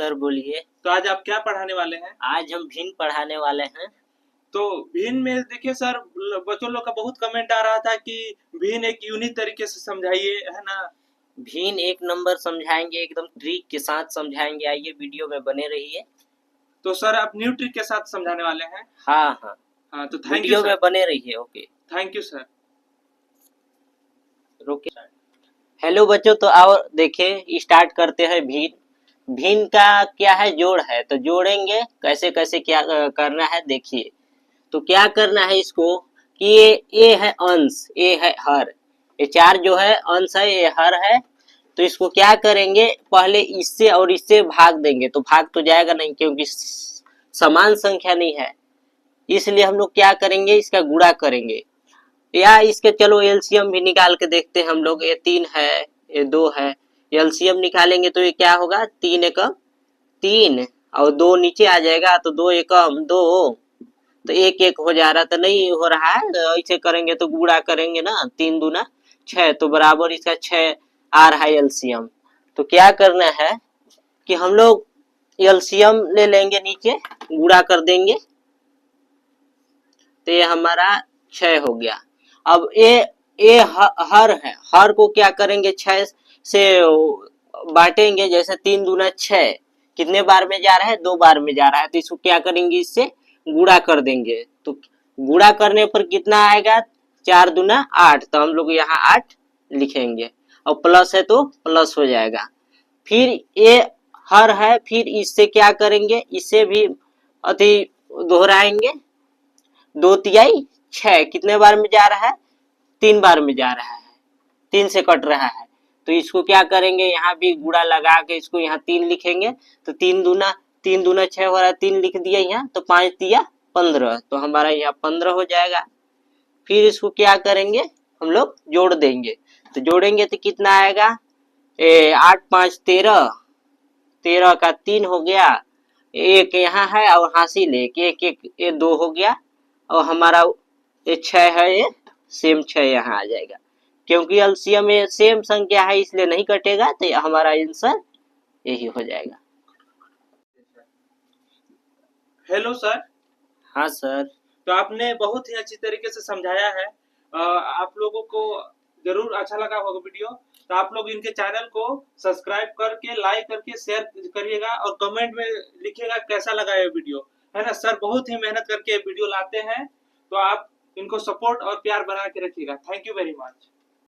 Sir बोलिए। तो आज आप क्या पढ़ाने वाले हैं? आज हम भिन्न पढ़ाने वाले हैं। तो भिन्न में देखिए सर, बच्चों लोग का बहुत कमेंट आ रहा था कि भिन्न एक यूनिक तरीके से समझाइए, है ना? भिन्न एक नंबर समझाएंगे, एकदम ट्रिक के साथ समझाएंगे। आइए वीडियो में बने रहिए। तो सर आप न्यू ट्रिक के साथ समझाने वाले हैं? हाँ हाँ, हाँ, तो थैंक यू वीडियो में सर। बने रहिए। Okay, thank you sir. रोके। हेलो बच्चों, तो आओ देखें, स्टार्ट करते हैं। भिन्न भिन्न का क्या है? जोड़ है। तो जोड़ेंगे कैसे कैसे, क्या करना है देखिए। तो क्या करना है इसको कि ये है अंश, ये है हर, ये चार जो है अंश है, ये हर है। तो इसको क्या करेंगे, पहले इससे और इससे भाग देंगे। तो भाग तो जाएगा नहीं क्योंकि समान संख्या नहीं है, इसलिए हम लोग क्या करेंगे, इसका गुणा करेंगे। या इसके चलो एलसीएम भी निकाल के देखते हैं हम लोग। ये 3 है, ये 2 है। एलसीएम निकालेंगे तो ये क्या होगा, 3 एकम 3 और 2 नीचे आ जाएगा, तो 2 एकम 2, तो 1 1 हो जा रहा, तो नहीं हो रहा है। तो ऐसे करेंगे तो गुणा करेंगे ना, 3 दूना 6, तो बराबर इसका 6 आ रहा है एलसीएम। तो क्या करना है कि हम लोग एलसीएम ले लेंगे, नीचे गुणा कर देंगे, तो ये हमारा 6 हो गया। अब ये हर है, हर को क्या करेंगे, 6 से बांटेंगे। जैसे 3 दूना 6, कितने बार में जा रहा है, 2 बार में जा रहा है। तो इसको क्या करेंगे, इससे गुणा कर देंगे। तो गुणा करने पर कितना आएगा, 4 दूना 8, तो हम लोग यहाँ 8 लिखेंगे। और प्लस है तो प्लस हो जाएगा। फिर ये हर है, फिर इससे क्या करेंगे, इससे भी अति दोहराएंगे। 2 तिहाई 6, कितने बार में जा रहा है, 3 बार में जा रहा है, 3 से कट रहा है। तो इसको क्या करेंगे, यहाँ भी गुणा लगा के इसको यहाँ 3 लिखेंगे। तो 3 दूना 6 हो रहा है, 3 लिख दिया यहाँ, तो 5 तिया 15, तो हमारा यहाँ 15 हो जाएगा। फिर इसको क्या करेंगे, हम लोग जोड़ देंगे। तो जोड़ेंगे तो कितना आएगा, 8 5 13, 13 का 3 हो गया, एक यहाँ है और हासिल एक, एक एक ये 2 हो गया। और हमारा ये 6 है, ये सेम 6 यहाँ आ जाएगा। क्योंकि एलसीएम में सेम संख्या है इसलिए नहीं कटेगा, तो हमारा आंसर यही हो जाएगा। Hello sir. हाँ सर। तो आपने बहुत ही अच्छी तरीके से समझाया है। आप लोगों को जरूर अच्छा लगा होगा वीडियो। तो आप लोग इनके चैनल को सब्सक्राइब करके, लाइक करके, शेयर करिएगा और कमेंट में लिखिएगा कैसा लगा ये वीडियो, है ना? सर बहुत ही मेहनत करके वीडियो लाते हैं, तो आप इनको सपोर्ट और प्यार बना के रखिएगा। Thank you very much.